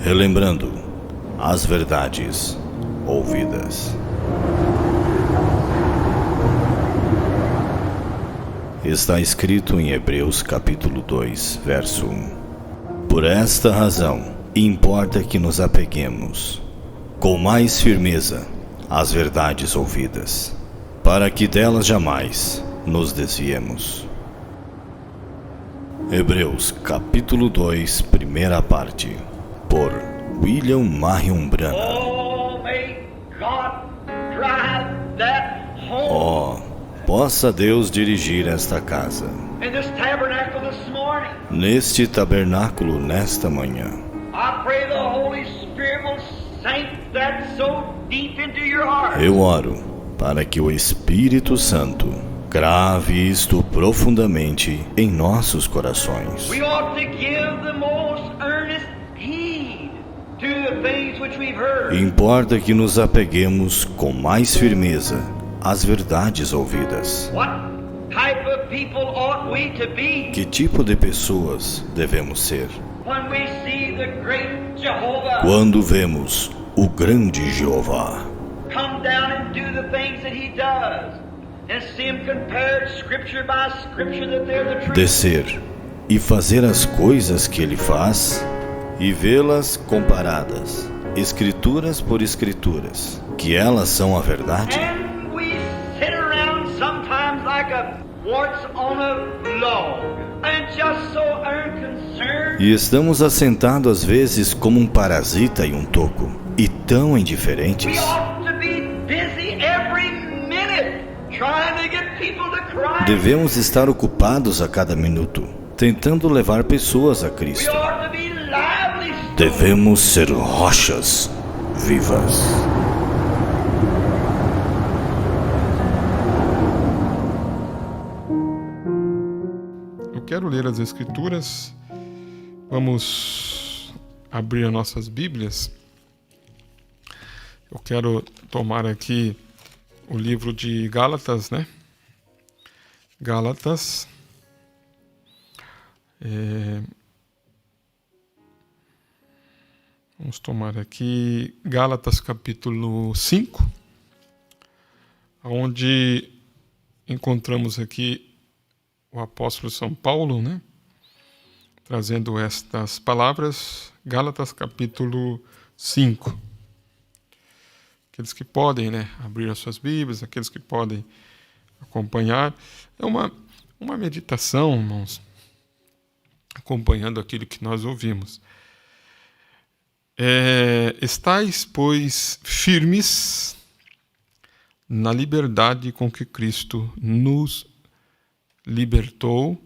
relembrando as verdades ouvidas. Está escrito em Hebreus capítulo 2, verso 1. Por esta razão, importa que nos apeguemos com mais firmeza às verdades ouvidas, para que delas jamais nos desviemos. Hebreus capítulo 2, primeira parte, por William Marion Branham. Possa Deus dirigir esta casa, neste tabernáculo nesta manhã. Eu oro para que o Espírito Santo grave isto profundamente em nossos corações. Importa que nos apeguemos com mais firmeza às verdades ouvidas. Que tipo de pessoas devemos ser quando vemos o grande Jeová descer e fazer as coisas que ele faz e vê-las comparadas, escrituras por escrituras, que elas são a verdade? E estamos assentados às vezes como um parasita em um toco, e tão indiferentes. Devemos estar ocupados a cada minuto, tentando levar pessoas a Cristo. Devemos ser rochas vivas. Eu quero ler as Escrituras. Vamos abrir as nossas Bíblias. Eu quero tomar aqui o livro de Gálatas, né? Gálatas. Vamos tomar aqui Gálatas capítulo 5, onde encontramos aqui o apóstolo São Paulo, né? Trazendo estas palavras. Gálatas capítulo 5. Aqueles que podem, né, abrir as suas Bíblias, aqueles que podem acompanhar. É uma meditação, irmãos, acompanhando aquilo que nós ouvimos. Estais, pois, firmes na liberdade com que Cristo nos libertou,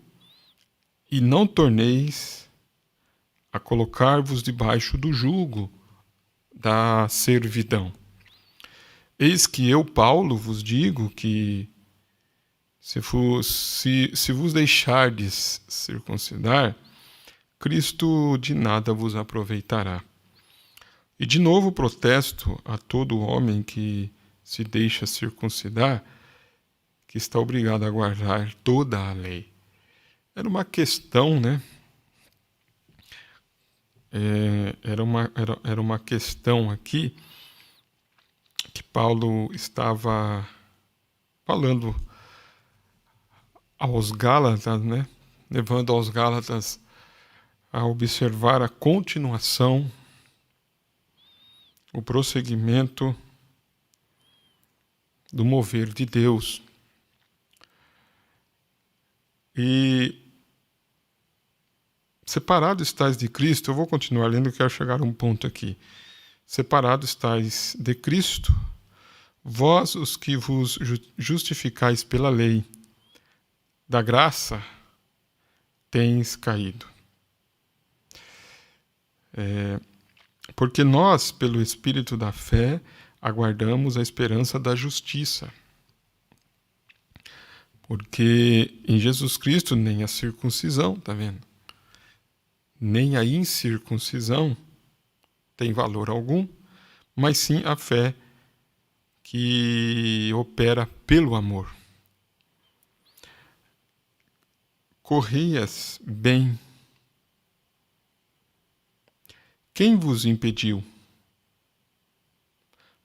e não torneis a colocar-vos debaixo do jugo da servidão. Eis que eu, Paulo, vos digo que se vos deixardes circuncidar, Cristo de nada vos aproveitará. E de novo protesto a todo homem que se deixa circuncidar, que está obrigado a guardar toda a lei. Era uma questão, né? Era uma questão aqui que Paulo estava falando aos Gálatas, né? Levando aos Gálatas a observar a continuação, o prosseguimento do mover de Deus. E separado estais de Cristo, eu vou continuar lendo, eu quero chegar a um ponto aqui. Separado estais de Cristo, vós os que vos justificais pela lei, da graça tens caído. Porque nós, pelo Espírito da fé, aguardamos a esperança da justiça. Porque em Jesus Cristo nem a circuncisão, tá vendo? Nem a incircuncisão tem valor algum, mas sim a fé que opera pelo amor. Corrias bem. Quem vos impediu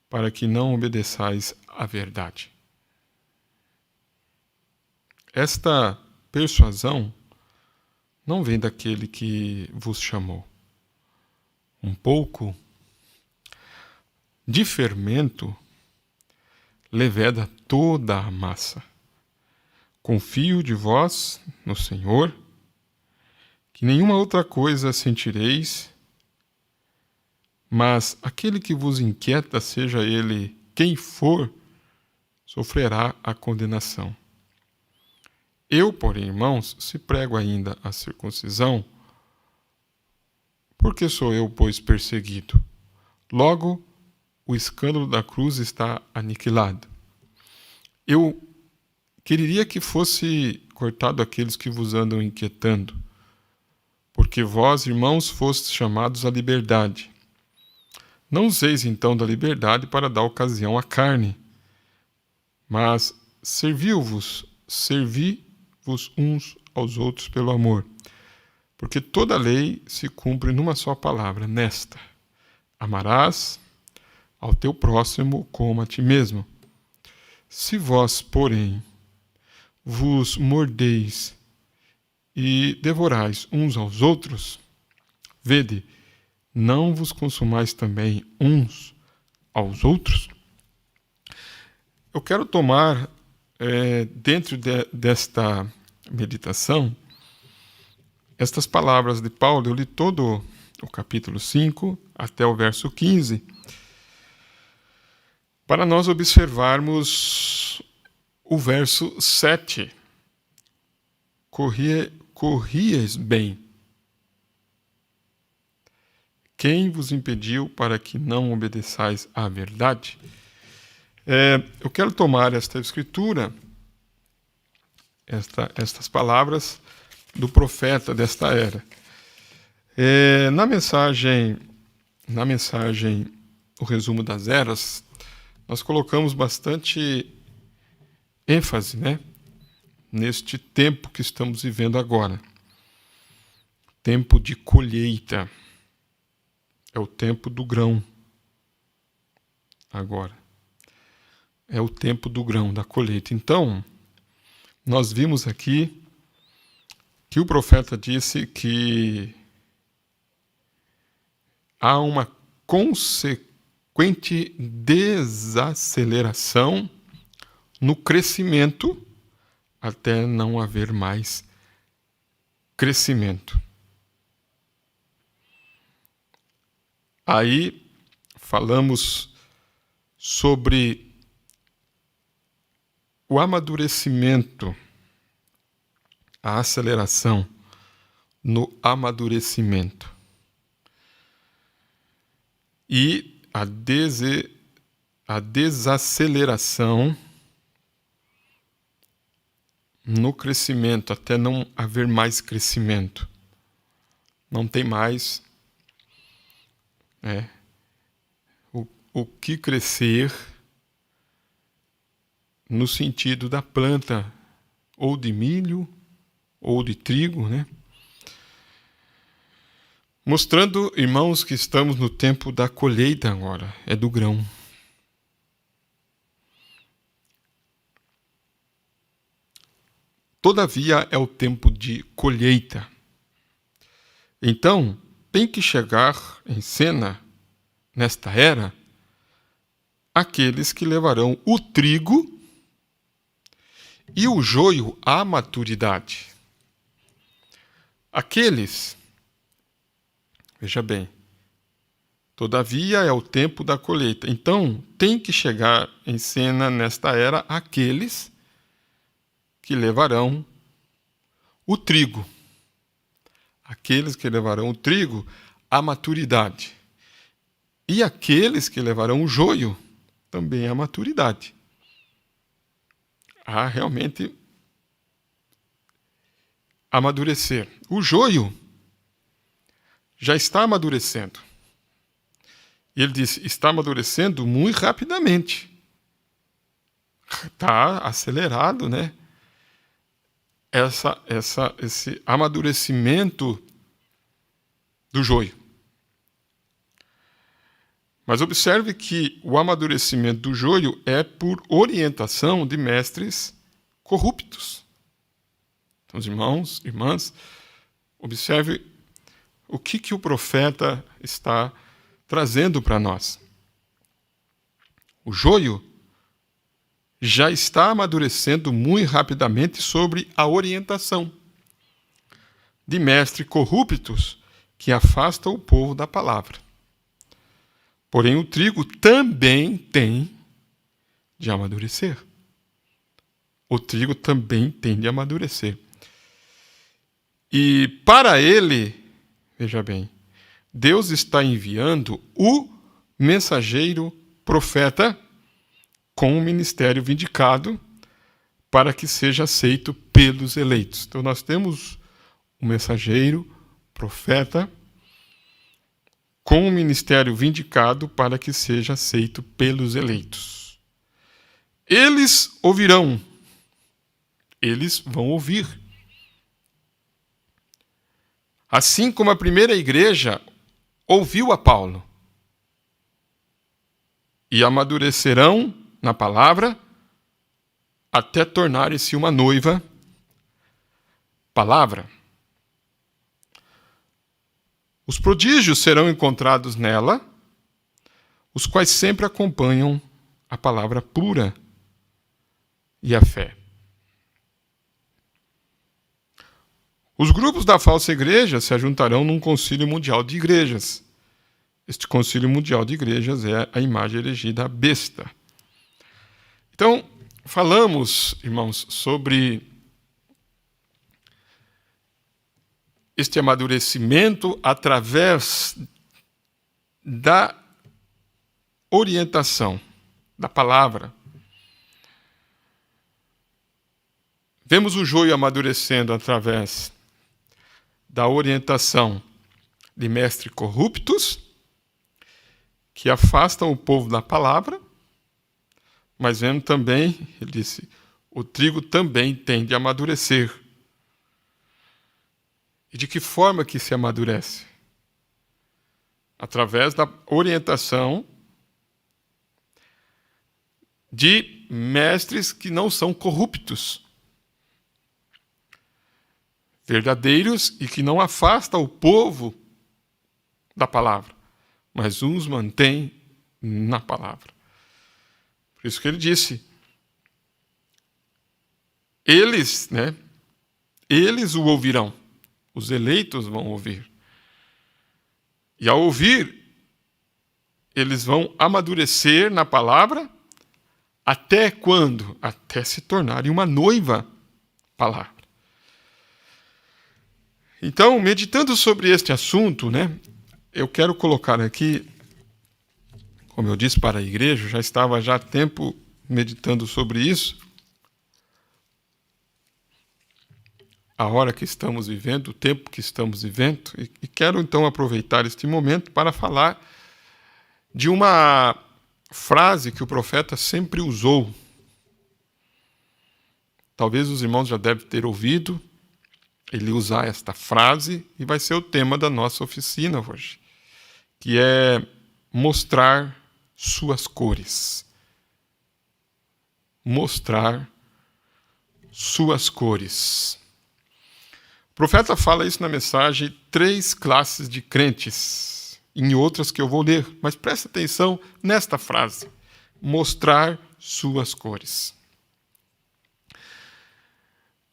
para que não obedeçais à verdade? Esta persuasão não vem daquele que vos chamou. Um pouco de fermento leveda toda a massa. Confio de vós no Senhor, que nenhuma outra coisa sentireis, mas aquele que vos inquieta, seja ele quem for, sofrerá a condenação. Eu, porém, irmãos, se prego ainda a circuncisão, porque sou eu, pois, perseguido. Logo, o escândalo da cruz está aniquilado. Eu quereria que fosse cortado aqueles que vos andam inquietando, porque vós, irmãos, fostes chamados à liberdade. Não useis então da liberdade para dar ocasião à carne, mas servi-vos uns aos outros pelo amor. Porque toda a lei se cumpre numa só palavra, nesta: amarás ao teu próximo como a ti mesmo. Se vós, porém, vos mordeis e devorais uns aos outros, vede, não vos consumais também uns aos outros? Eu quero tomar, dentro desta meditação, estas palavras de Paulo. Eu li todo o capítulo 5 até o verso 15, para nós observarmos o verso 7. Corrieis bem. Quem vos impediu para que não obedeçais à verdade? Eu quero tomar esta escritura, estas palavras do profeta desta era. Na mensagem, o resumo das eras, nós colocamos bastante ênfase, neste tempo que estamos vivendo agora. Tempo de colheita. É o tempo do grão. Agora. É o tempo do grão, da colheita. Então, nós vimos aqui que o profeta disse que há uma consequente desaceleração no crescimento até não haver mais crescimento. Aí falamos sobre o amadurecimento, a aceleração no amadurecimento e a desaceleração no crescimento, até não haver mais crescimento. Não tem mais o que crescer no sentido da planta, ou de milho, ou de trigo, Mostrando, irmãos, que estamos no tempo da colheita agora, é do grão. Todavia é o tempo de colheita. Então, tem que chegar em cena, nesta era, aqueles que levarão o trigo e o joio à maturidade. Aqueles, veja bem, todavia é o tempo da colheita. Então, tem que chegar em cena nesta era aqueles que levarão o trigo. Aqueles que levarão o trigo à maturidade. E aqueles que levarão o joio também à maturidade. A realmente amadurecer. O joio já está amadurecendo. E ele disse, está amadurecendo muito rapidamente. Está acelerado, Esse amadurecimento do joio. Mas observe que o amadurecimento do joio é por orientação de mestres corruptos. Então, irmãos, irmãs, observe o que o profeta está trazendo para nós. O joio já está amadurecendo muito rapidamente sobre a orientação de mestres corruptos que afastam o povo da palavra. Porém, o trigo também tem de amadurecer. O trigo também tem de amadurecer. E para ele, veja bem, Deus está enviando o mensageiro profeta com o ministério vindicado para que seja aceito pelos eleitos. Então nós temos o mensageiro profeta com o ministério vindicado para que seja aceito pelos eleitos. Eles ouvirão, eles vão ouvir. Assim como a primeira igreja ouviu a Paulo e amadurecerão na palavra até tornarem-se uma noiva palavra. Os prodígios serão encontrados nela, os quais sempre acompanham a palavra pura e a fé. Os grupos da falsa igreja se ajuntarão num concílio mundial de igrejas. Este concílio mundial de igrejas é a imagem elegida, a besta. Então, falamos, irmãos, sobre este amadurecimento através da orientação da palavra. Vemos o joio amadurecendo através da orientação de mestres corruptos que afastam o povo da palavra, mas vemos também, ele disse, o trigo também tem de amadurecer. E de que forma que se amadurece? Através da orientação de mestres que não são corruptos, verdadeiros e que não afastam o povo da palavra, mas uns mantém na palavra. Por isso que ele disse, eles o ouvirão, os eleitos vão ouvir. E ao ouvir, eles vão amadurecer na palavra, até quando? Até se tornarem uma noiva palavra. Então, meditando sobre este assunto, eu quero colocar aqui, como eu disse para a igreja, já estava há tempo meditando sobre isso, a hora que estamos vivendo, o tempo que estamos vivendo, e quero então aproveitar este momento para falar de uma frase que o profeta sempre usou. Talvez os irmãos já devem ter ouvido ele usar esta frase, e vai ser o tema da nossa oficina hoje, que é mostrar suas cores. Mostrar suas cores. O profeta fala isso na mensagem 3 classes de crentes, em outras que eu vou ler, mas preste atenção nesta frase, mostrar suas cores.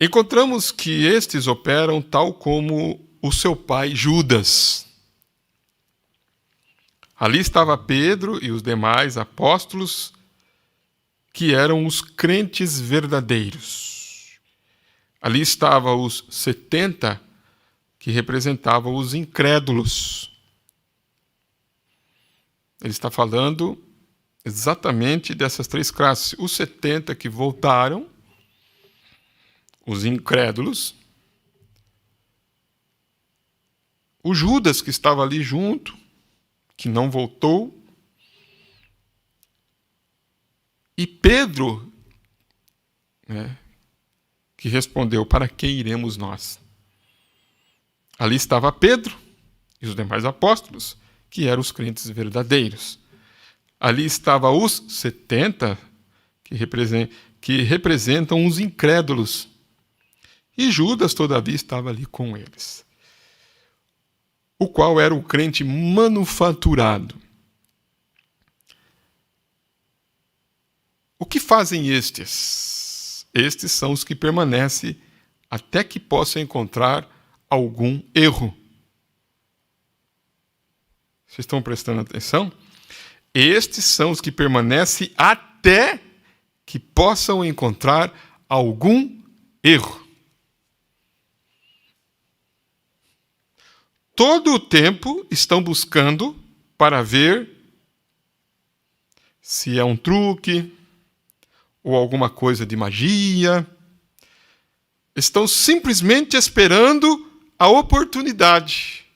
Encontramos que estes operam tal como o seu pai Judas. Ali estava Pedro e os demais apóstolos, que eram os crentes verdadeiros. Ali estavam os 70, que representavam os incrédulos. Ele está falando exatamente dessas 3 classes. Os 70 que voltaram, os incrédulos, o Judas que estava ali junto, que não voltou, e Pedro, que respondeu, para quem iremos nós? Ali estava Pedro e os demais apóstolos, que eram os crentes verdadeiros. Ali estavam os 70, que representam os incrédulos. E Judas, todavia, estava ali com eles, o qual era o crente manufaturado. O que fazem estes? Estes são os que permanecem até que possam encontrar algum erro. Vocês estão prestando atenção? Estes são os que permanecem até que possam encontrar algum erro. Todo o tempo estão buscando para ver se é um truque ou alguma coisa de magia. Estão simplesmente esperando a oportunidade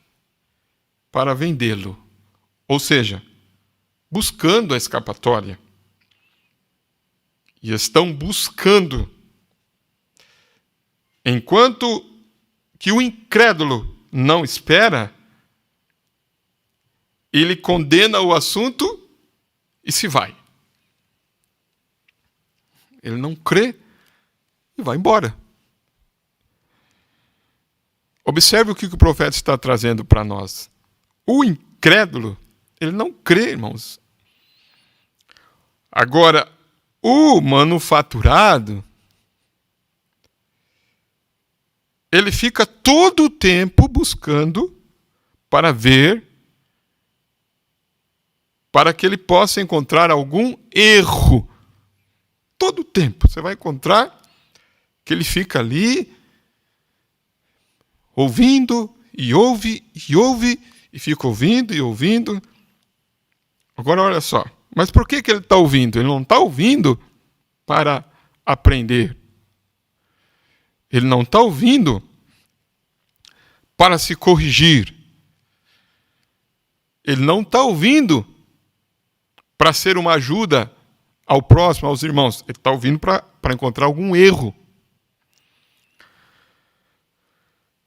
para vendê-lo. Ou seja, buscando a escapatória. E estão buscando. Enquanto que o incrédulo não espera, ele condena o assunto e se vai. Ele não crê e vai embora. Observe o que o profeta está trazendo para nós. O incrédulo, ele não crê, irmãos. Agora, o manufaturado, ele fica todo o tempo buscando para ver, para que ele possa encontrar algum erro. Todo o tempo. Você vai encontrar que ele fica ali, ouvindo, e ouve, e fica ouvindo e ouvindo. Agora, olha só. Mas por que ele está ouvindo? Ele não está ouvindo para aprender. Ele não está ouvindo para se corrigir. Ele não está ouvindo para ser uma ajuda ao próximo, aos irmãos. Ele está ouvindo para encontrar algum erro.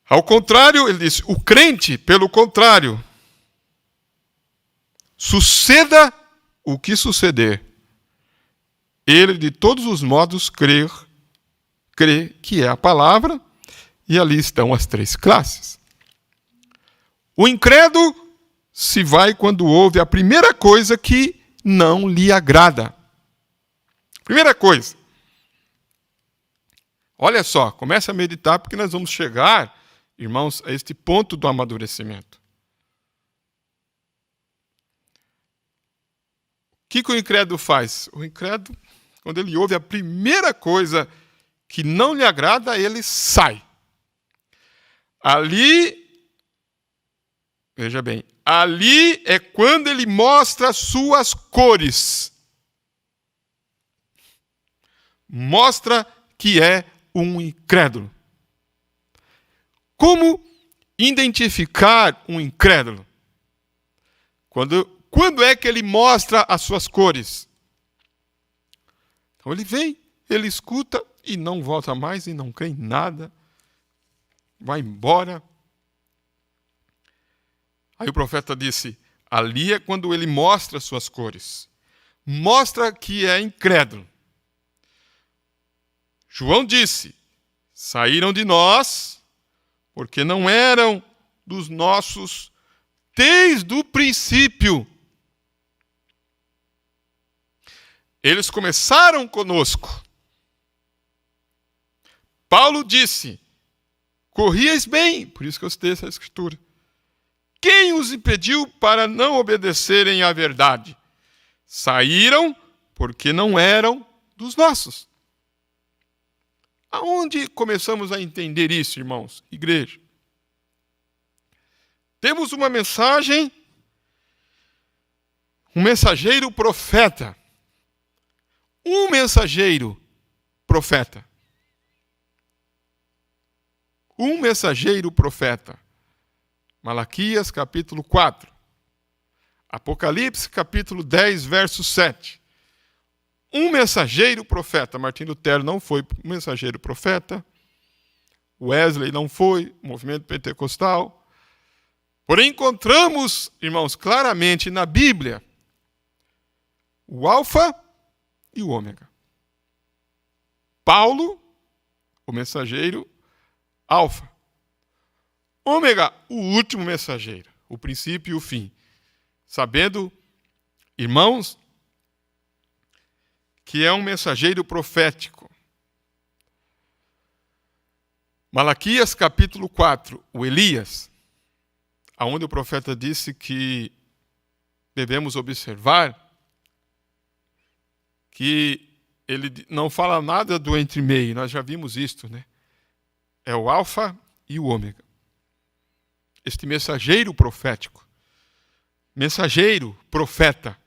Ao contrário, ele diz, o crente, pelo contrário, suceda o que suceder, ele de todos os modos crê que é a palavra, e ali estão as três classes. O incrédulo se vai quando ouve a primeira coisa que não lhe agrada. Primeira coisa. Olha só, comece a meditar, porque nós vamos chegar, irmãos, a este ponto do amadurecimento. O que o incrédulo faz? O incrédulo, quando ele ouve a primeira coisa que não lhe agrada, ele sai. Ali, veja bem, ali é quando ele mostra suas cores. Mostra que é um incrédulo. Como identificar um incrédulo? Quando é que ele mostra as suas cores? Então ele vem, ele escuta e não volta mais e não crê em nada. Vai embora. Aí o profeta disse, ali é quando ele mostra as suas cores. Mostra que é incrédulo. João disse, saíram de nós, porque não eram dos nossos desde o princípio. Eles começaram conosco. Paulo disse, corrieis bem, por isso que eu citei essa escritura. Quem os impediu para não obedecerem à verdade? Saíram porque não eram dos nossos. Aonde começamos a entender isso, irmãos? Igreja. Temos uma mensagem, um mensageiro profeta. Um mensageiro profeta. Um mensageiro profeta. Malaquias, capítulo 4. Apocalipse, capítulo 10, verso 7. Um mensageiro profeta. Martim Lutero não foi um mensageiro profeta. Wesley não foi, o movimento pentecostal. Porém, encontramos, irmãos, claramente na Bíblia o Alfa e o Ômega. Paulo, o mensageiro, Alfa. Ômega, o último mensageiro, o princípio e o fim. Sabendo, irmãos, que é um mensageiro profético. Malaquias capítulo 4, o Elias, aonde o profeta disse que devemos observar que ele não fala nada do entre meio, nós já vimos isto, né? É o Alfa e o Ômega. Este mensageiro profético, mensageiro profeta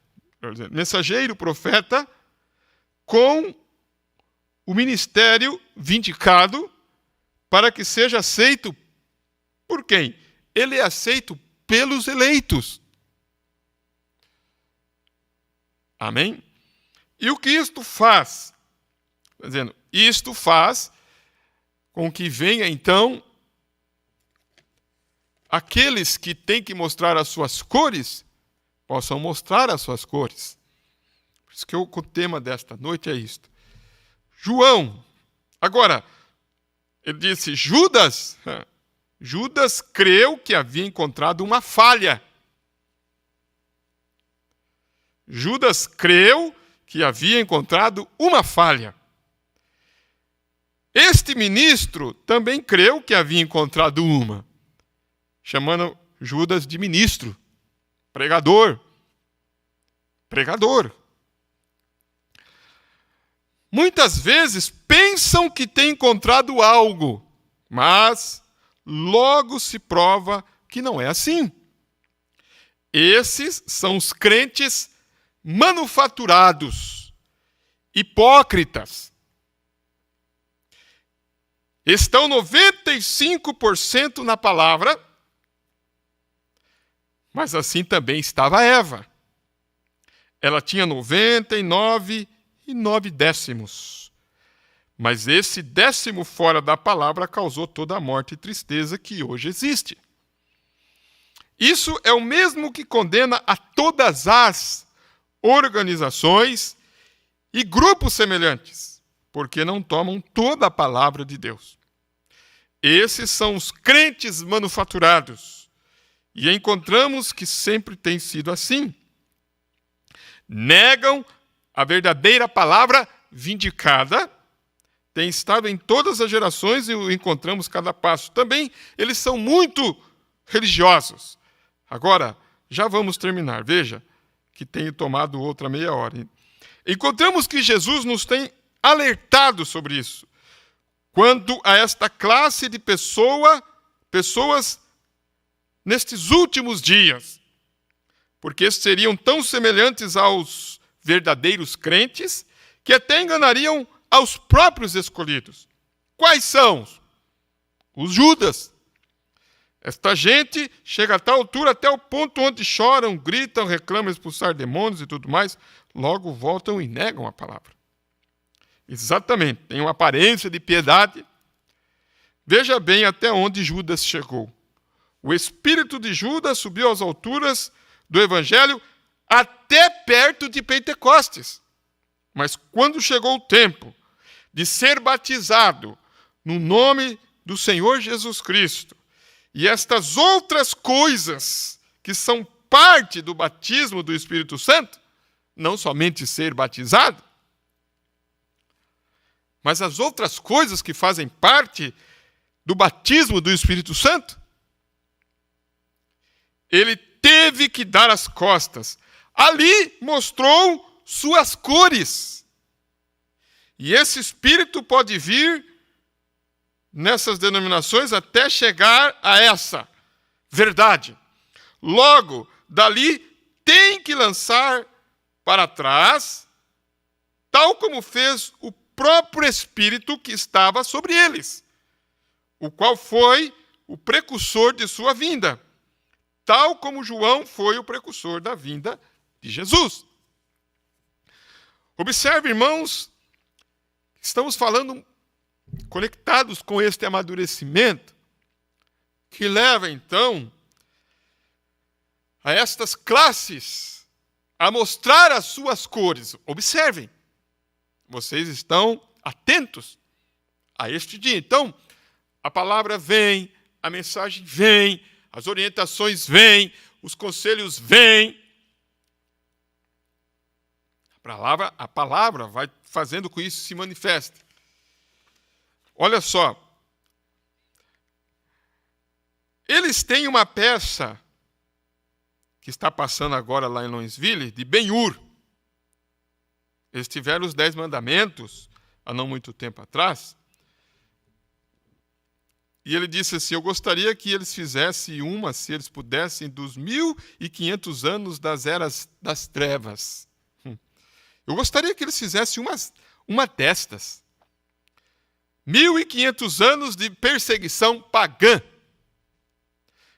com o ministério vindicado para que seja aceito por quem? Ele é aceito pelos eleitos. Amém? E o que isto faz? Dizendo, isto faz com que venha, então, aqueles que têm que mostrar as suas cores, possam mostrar as suas cores. Por isso que o tema desta noite é isto. João. Agora, ele disse, Judas creu que havia encontrado uma falha. Judas creu que havia encontrado uma falha. Este ministro também creu que havia encontrado uma, chamando Judas de ministro, pregador. Muitas vezes pensam que têm encontrado algo, mas logo se prova que não é assim. Esses são os crentes manufaturados, hipócritas. Estão 95% na palavra, mas assim também estava Eva. Ela tinha 99,9. Mas esse 10º fora da palavra causou toda a morte e tristeza que hoje existe. Isso é o mesmo que condena a todas as organizações e grupos semelhantes, porque não tomam toda a palavra de Deus. Esses são os crentes manufaturados, e encontramos que sempre tem sido assim. Negam a verdadeira palavra vindicada, tem estado em todas as gerações e o encontramos cada passo. Também eles são muito religiosos. Agora, já vamos terminar. Veja que tenho tomado outra meia hora. Encontramos que Jesus nos tem alertado sobre isso. Quanto a esta classe de pessoas nestes últimos dias. Porque estes seriam tão semelhantes aos verdadeiros crentes que até enganariam aos próprios escolhidos. Quais são? Os Judas. Esta gente chega a tal altura até o ponto onde choram, gritam, reclamam, expulsar demônios e tudo mais, logo voltam e negam a palavra. Exatamente, tem uma aparência de piedade. Veja bem até onde Judas chegou. O espírito de Judas subiu às alturas do evangelho até perto de Pentecostes. Mas quando chegou o tempo de ser batizado no nome do Senhor Jesus Cristo, e estas outras coisas que são parte do batismo do Espírito Santo, não somente ser batizado, mas as outras coisas que fazem parte do batismo do Espírito Santo, ele teve que dar as costas. Ali mostrou suas cores. E esse Espírito pode vir nessas denominações até chegar a essa verdade. Logo, dali tem que lançar para trás, tal como fez o próprio Espírito que estava sobre eles, o qual foi o precursor de sua vinda, tal como João foi o precursor da vinda de Jesus. Observe, irmãos, estamos falando conectados com este amadurecimento que leva, então, a estas classes a mostrar as suas cores. Observem, vocês estão atentos a este dia. Então, a palavra vem, a mensagem vem, as orientações vêm, os conselhos vêm. A palavra vai fazendo com que isso se manifeste. Olha só. Eles têm uma peça que está passando agora lá em Louisville, de Ben-Hur. Eles tiveram os 10 mandamentos, há não muito tempo atrás. E ele disse assim, eu gostaria que eles fizessem uma, se eles pudessem, dos 1500 anos das eras das trevas. Eu gostaria que eles fizessem uma destas. 1500 anos de perseguição pagã.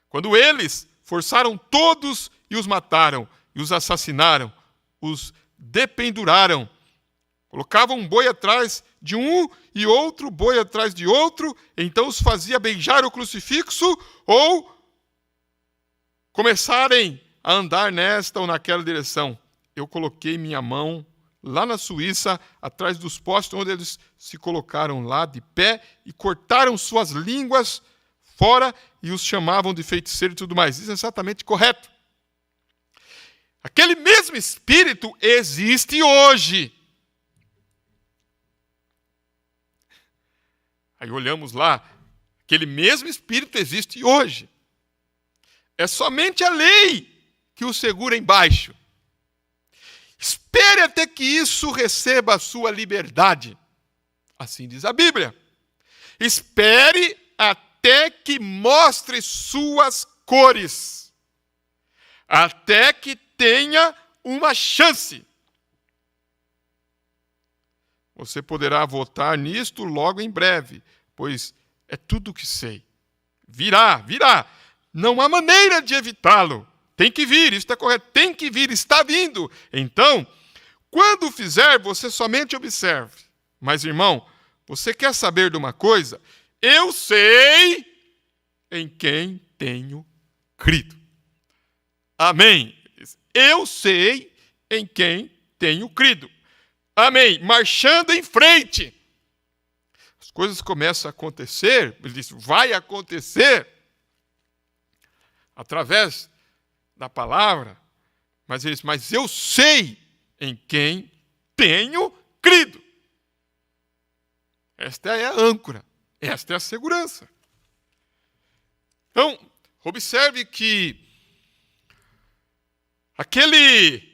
Quando eles forçaram todos e os mataram, e os assassinaram, os dependuraram, colocavam um boi atrás de um e outro boi atrás de outro, então os fazia beijar o crucifixo ou começarem a andar nesta ou naquela direção. Eu coloquei minha mão lá na Suíça, atrás dos postes, onde eles se colocaram lá de pé e cortaram suas línguas fora e os chamavam de feiticeiro e tudo mais. Isso é exatamente correto. Aquele mesmo espírito existe hoje. Aí olhamos lá, aquele mesmo espírito existe hoje. É somente a lei que o segura embaixo. Espere até que isso receba a sua liberdade. Assim diz a Bíblia. Espere até que mostre suas cores. Até que tenha uma chance. Você poderá votar nisto logo em breve, pois é tudo o que sei. Virá. Não há maneira de evitá-lo. Tem que vir, isso está correto. Tem que vir, está vindo. Então, quando fizer, você somente observe. Mas, irmão, você quer saber de uma coisa? Eu sei em quem tenho crido. Amém. Eu sei em quem tenho crido. Amém. Marchando em frente. As coisas começam a acontecer, ele disse, vai acontecer através da palavra, mas ele disse, mas eu sei em quem tenho crido. Esta é a âncora, esta é a segurança. Então, observe que aquele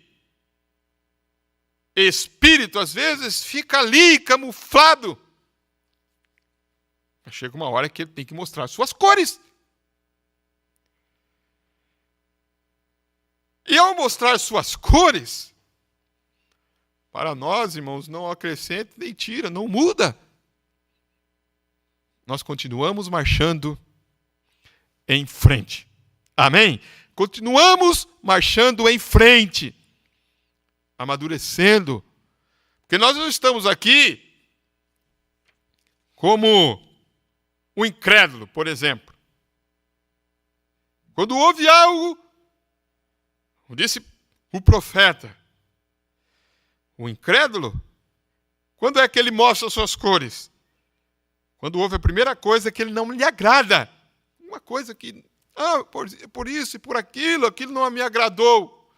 espírito, às vezes, fica ali camuflado. Mas chega uma hora que ele tem que mostrar suas cores. E ao mostrar suas cores, para nós, irmãos, não acrescenta nem tira, não muda. Nós continuamos marchando em frente. Amém? Continuamos marchando em frente, amadurecendo. Porque nós não estamos aqui como um incrédulo, por exemplo. Quando houve algo, como disse o profeta, o incrédulo, quando é que ele mostra as suas cores? Quando houve a primeira coisa que ele não lhe agrada. Uma coisa que, por isso e por aquilo não me agradou.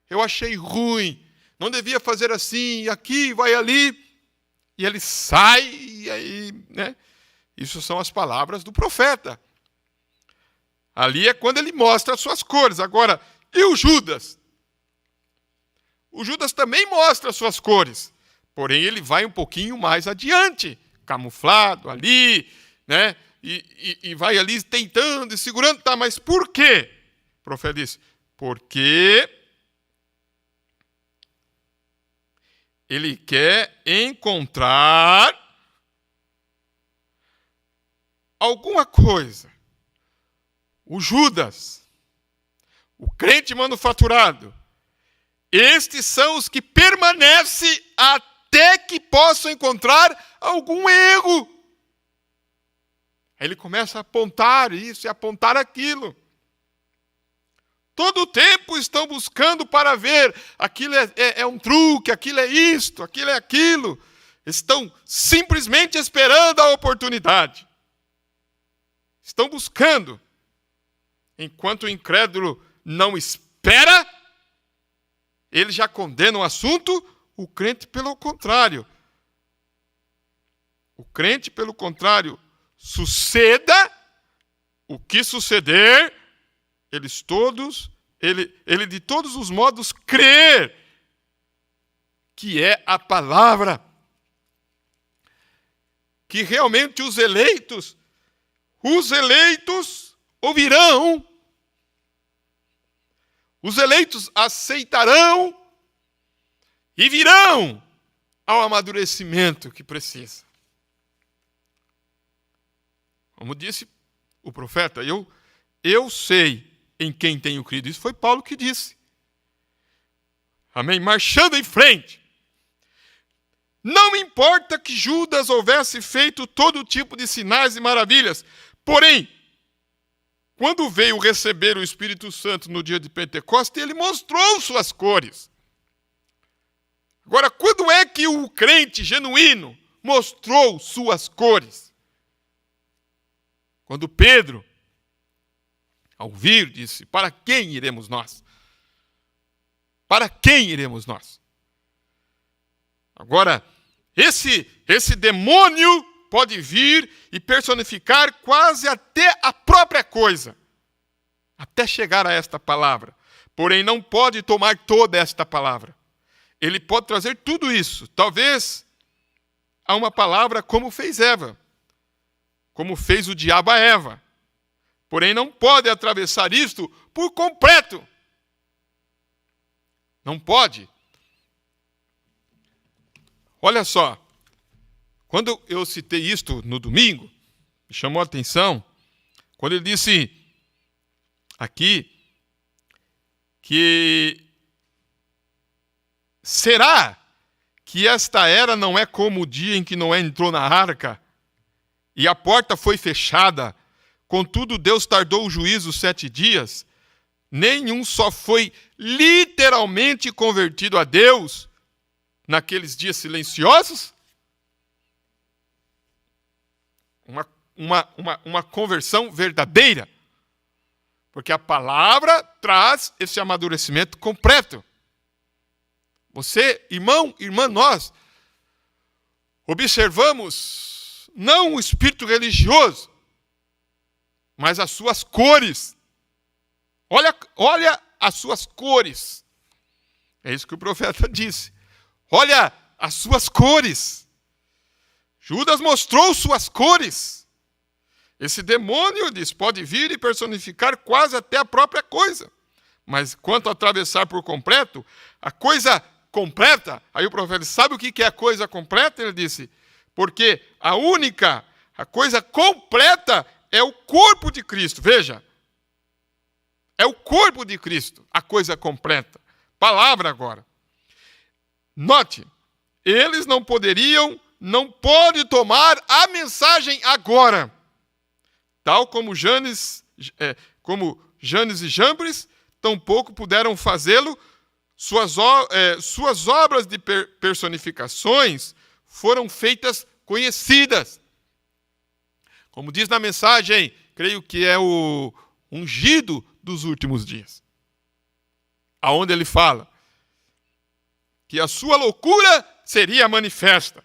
Eu achei ruim. Não devia fazer assim, aqui, vai ali. E ele sai, e aí, né? Isso são as palavras do profeta. Ali é quando ele mostra as suas cores. Agora, e o Judas? O Judas também mostra as suas cores. Porém, ele vai um pouquinho mais adiante. Camuflado ali, né? E vai ali tentando e segurando. Tá, mas por quê? O profeta diz, porque ele quer encontrar alguma coisa. O Judas, o crente manufaturado, estes são os que permanecem até que possam encontrar algum erro. Aí ele começa a apontar isso e apontar aquilo. Todo o tempo estão buscando para ver, aquilo é um truque, aquilo é isto, aquilo é aquilo. Estão simplesmente esperando a oportunidade. Estão buscando. Enquanto o incrédulo não espera, ele já condena o assunto, o crente pelo contrário. O crente, pelo contrário, suceda o que suceder, ele de todos os modos crer que é a palavra, que realmente os eleitos ouvirão, os eleitos aceitarão e virão ao amadurecimento que precisa. Como disse o profeta, eu sei em quem tenho crido. Isso foi Paulo que disse. Amém? Marchando em frente. Não importa que Judas houvesse feito todo tipo de sinais e maravilhas. Porém, quando veio receber o Espírito Santo no dia de Pentecostes, ele mostrou suas cores. Agora, quando é que o crente genuíno mostrou suas cores? Quando Pedro, ao vir, disse: para quem iremos nós? Para quem iremos nós? Agora, esse demônio pode vir e personificar quase até a própria coisa, até chegar a esta palavra. Porém, não pode tomar toda esta palavra. Ele pode trazer tudo isso. Talvez a uma palavra como fez Eva, como fez o diabo a Eva. Porém, não pode atravessar isto por completo. Não pode. Olha só, quando eu citei isto no domingo, me chamou a atenção, quando ele disse aqui que será que esta era não é como o dia em que Noé entrou na arca e a porta foi fechada, contudo Deus tardou o juízo 7 dias, nenhum só foi literalmente convertido a Deus naqueles dias silenciosos? Uma conversão verdadeira. Porque a palavra traz esse amadurecimento completo. Você, irmão, irmã, nós observamos não o espírito religioso, mas as suas cores. Olha as suas cores. É isso que o profeta disse. Olha as suas cores. Judas mostrou suas cores. Esse demônio, diz, pode vir e personificar quase até a própria coisa. Mas quanto a atravessar por completo, a coisa completa, aí o profeta sabe o que é a coisa completa? Ele disse, porque a coisa completa é o corpo de Cristo. Veja, é o corpo de Cristo, a coisa completa. Palavra agora. Note, eles não podem tomar a mensagem agora. Tal como Janes e Jambres, tampouco puderam fazê-lo. Suas obras de personificações foram feitas conhecidas. Como diz na mensagem, creio que é o ungido dos últimos dias, aonde ele fala que a sua loucura seria manifesta.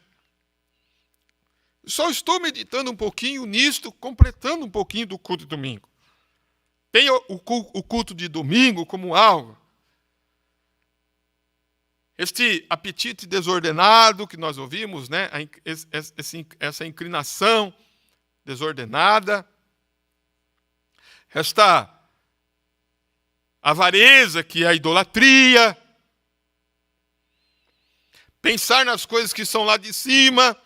Só estou meditando um pouquinho nisto, completando um pouquinho do culto de domingo. Tem o culto de domingo como algo. Este apetite desordenado que nós ouvimos, né? Essa inclinação desordenada, esta avareza que é a idolatria, pensar nas coisas que são lá de cima.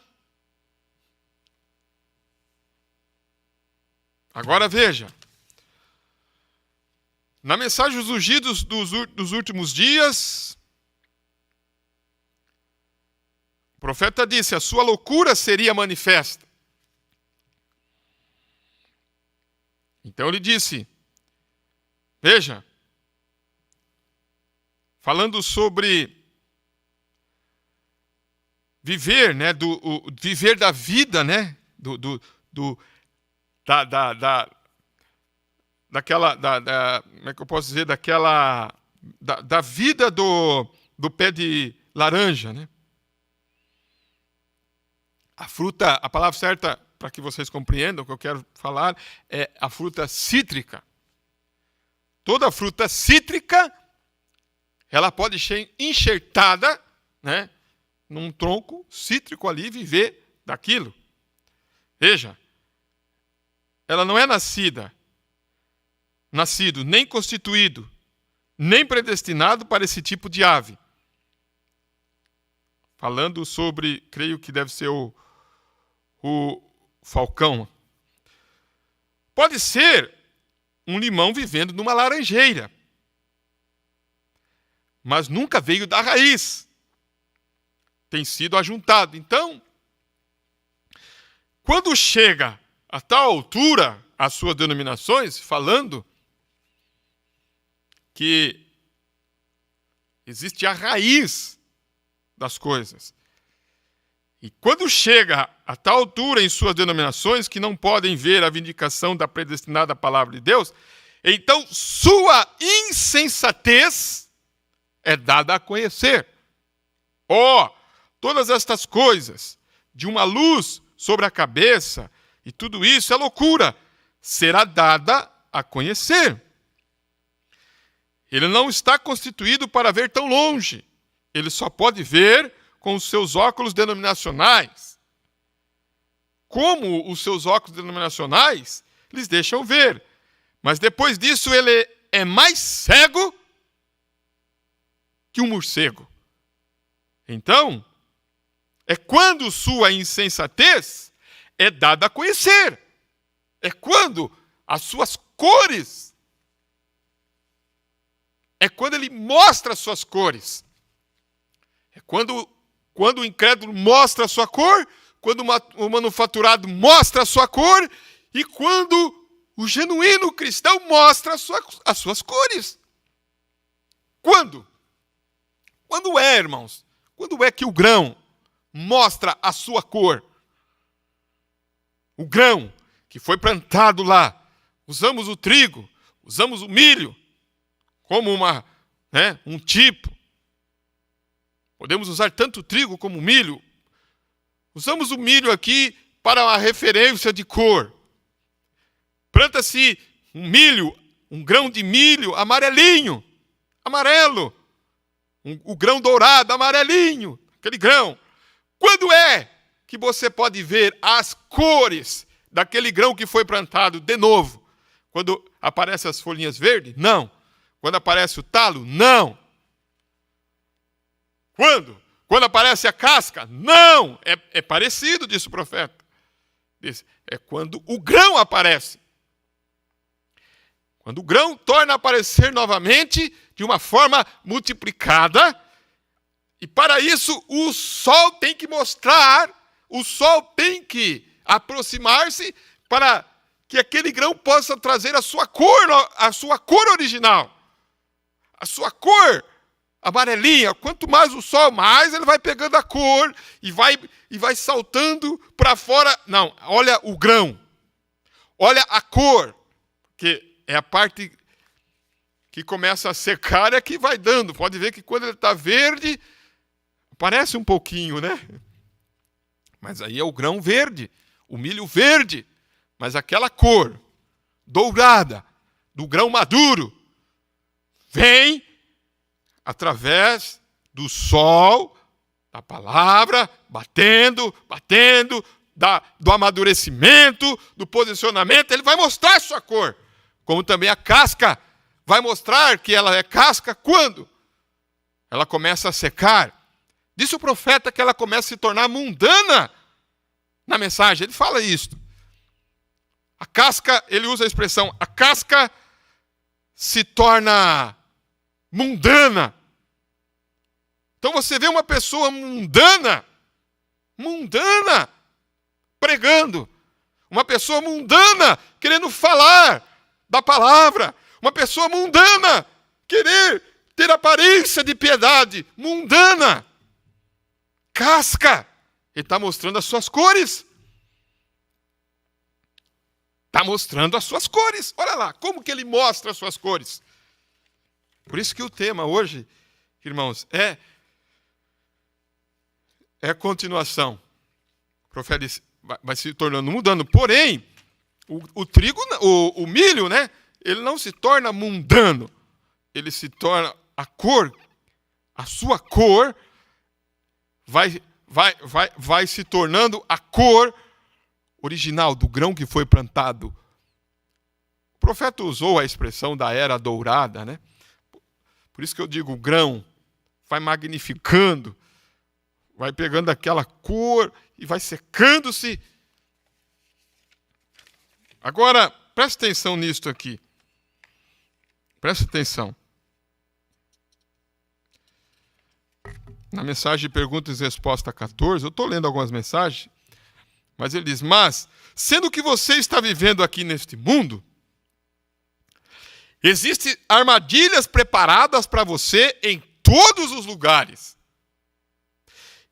Agora veja, na mensagem dos ungidos dos últimos dias, o profeta disse, a sua loucura seria manifesta. Então ele disse, veja, falando sobre viver, né, viver da vida, né, como é que eu posso dizer, da vida do pé de laranja, né? A fruta, a palavra certa, para que vocês compreendam o que eu quero falar, é a fruta cítrica. Toda fruta cítrica, ela pode ser enxertada, né, num tronco cítrico ali e viver daquilo. Veja, ela não é nascido, nem constituído, nem predestinado para esse tipo de ave. Falando sobre, creio que deve ser o falcão. Pode ser um limão vivendo numa laranjeira, mas nunca veio da raiz. Tem sido ajuntado. Então, quando chega a tal altura, as suas denominações, falando que existe a raiz das coisas. E quando chega a tal altura em suas denominações que não podem ver a vindicação da predestinada palavra de Deus, então sua insensatez é dada a conhecer. Todas estas coisas, de uma luz sobre a cabeça, e tudo isso é loucura, será dada a conhecer. Ele não está constituído para ver tão longe. Ele só pode ver com os seus óculos denominacionais. Como os seus óculos denominacionais lhes deixam ver. Mas depois disso ele é mais cego que um morcego. Então, é quando sua insensatez é dada a conhecer. É quando as suas cores, é quando ele mostra as suas cores. É quando o incrédulo mostra a sua cor, quando o manufaturado mostra a sua cor, e quando o genuíno cristão mostra as suas cores. Quando? Quando é, irmãos? Quando é que o grão mostra a sua cor? O grão que foi plantado lá. Usamos o trigo, usamos o milho como um tipo. Podemos usar tanto o trigo como o milho. Usamos o milho aqui para uma referência de cor. Planta-se um grão de milho amarelinho, amarelo. O grão dourado, amarelinho, aquele grão. Quando é que você pode ver as cores daquele grão que foi plantado de novo? Quando aparecem as folhinhas verdes? Não. Quando aparece o talo? Não. Quando? Quando aparece a casca? Não. É parecido, disse o profeta. É quando o grão aparece. Quando o grão torna a aparecer novamente de uma forma multiplicada, e para isso o sol tem que mostrar, o sol tem que aproximar-se para que aquele grão possa trazer a sua cor original, a sua cor amarelinha. Quanto mais o sol, mais ele vai pegando a cor e vai saltando para fora. Não, olha o grão, olha a cor, porque é a parte que começa a secar, é que vai dando. Pode ver que quando ele está verde, parece um pouquinho, né? Mas aí é o grão verde, o milho verde. Mas aquela cor dourada do grão maduro vem através do sol, da palavra, batendo, do amadurecimento, do posicionamento. Ele vai mostrar a sua cor. Como também a casca vai mostrar que ela é casca quando ela começa a secar. Disse o profeta que ela começa a se tornar mundana na mensagem. Ele fala isso. A casca, ele usa a expressão, a casca se torna mundana. Então você vê uma pessoa mundana, pregando. Uma pessoa mundana querendo falar da palavra. Uma pessoa mundana querer ter aparência de piedade mundana, casca. Ele está mostrando as suas cores. Está mostrando as suas cores. Olha lá, como que ele mostra as suas cores. Por isso que o tema hoje, irmãos, é a continuação. O profeta diz, vai se tornando mudando. Porém, o trigo, o milho, né? Ele não se torna mundano. Ele se torna a cor, a sua cor vai se tornando a cor original do grão que foi plantado. O profeta usou a expressão da era dourada, né? Por isso que eu digo, o grão vai magnificando, vai pegando aquela cor e vai secando-se. Agora, presta atenção nisto aqui. Presta atenção. Na mensagem de perguntas e resposta 14, eu estou lendo algumas mensagens, mas ele diz, mas, sendo que você está vivendo aqui neste mundo, existem armadilhas preparadas para você em todos os lugares.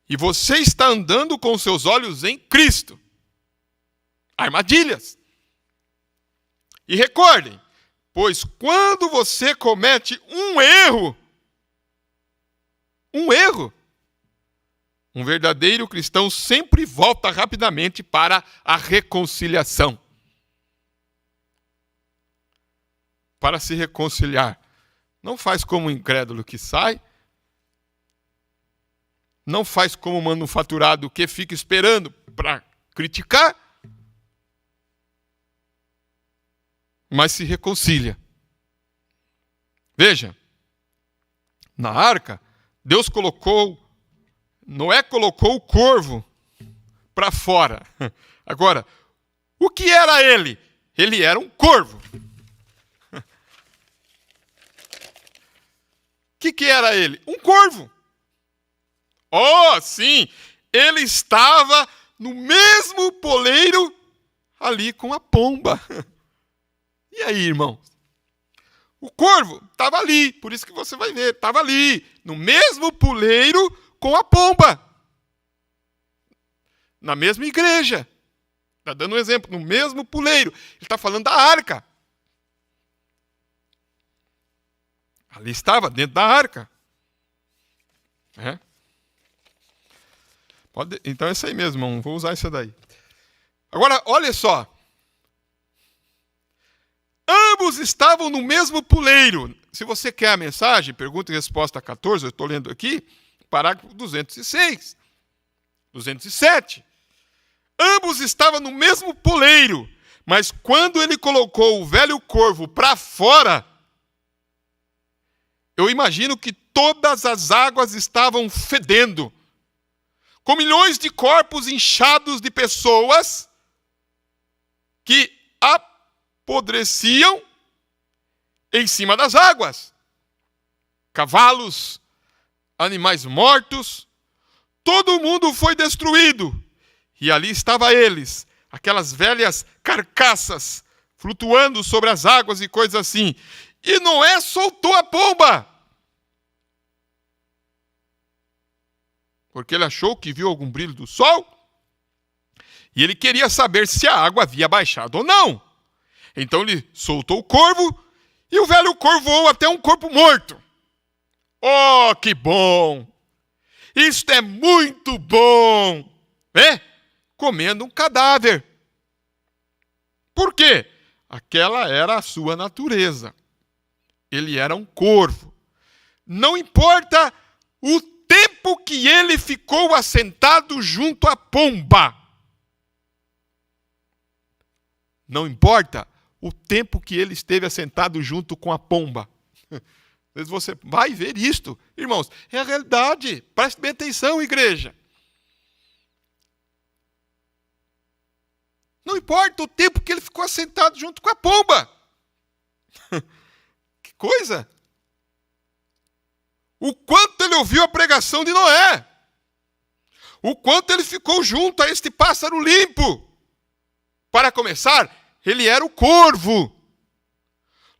E você está andando com seus olhos em Cristo. Armadilhas. E recordem, pois quando você comete um erro, um verdadeiro cristão sempre volta rapidamente para a reconciliação. Para se reconciliar. Não faz como o incrédulo que sai, não faz como o manufaturado que fica esperando para criticar, mas se reconcilia. Veja, na arca, Noé colocou o corvo para fora. Agora, o que era ele? Ele era um corvo. O que era ele? Um corvo. Oh, sim, ele estava no mesmo poleiro ali com a pomba. E aí, irmãos? O corvo estava ali, por isso que você vai ver, estava ali, no mesmo poleiro com a pomba. Na mesma igreja. Está dando um exemplo, no mesmo poleiro. Ele está falando da arca. Ali estava, dentro da arca. É? Então é isso aí mesmo, irmão. Vou usar isso daí. Agora, olha só. Ambos estavam no mesmo poleiro. Se você quer a mensagem, pergunta e resposta 14, eu estou lendo aqui, parágrafo 206, 207. Ambos estavam no mesmo poleiro, mas quando ele colocou o velho corvo para fora, eu imagino que todas as águas estavam fedendo, com milhões de corpos inchados de pessoas que apodreciam em cima das águas. Cavalos, animais mortos, todo mundo foi destruído. E ali estavam eles, aquelas velhas carcaças, flutuando sobre as águas e coisas assim. E Noé soltou a pomba. Porque ele achou que viu algum brilho do sol. E ele queria saber se a água havia baixado ou não. Então ele soltou o corvo e o velho corvo voou até um corpo morto. Oh, que bom! Isto é muito bom! É? Comendo um cadáver. Por quê? Aquela era a sua natureza. Ele era um corvo. Não importa o tempo que ele ficou assentado junto à pomba. Não importa o tempo que ele esteve assentado junto com a pomba. Às vezes você vai ver isto. Irmãos, é a realidade. Preste bem atenção, igreja. Não importa o tempo que ele ficou assentado junto com a pomba. Que coisa! O quanto ele ouviu a pregação de Noé. O quanto ele ficou junto a este pássaro limpo. Para começar, ele era o corvo.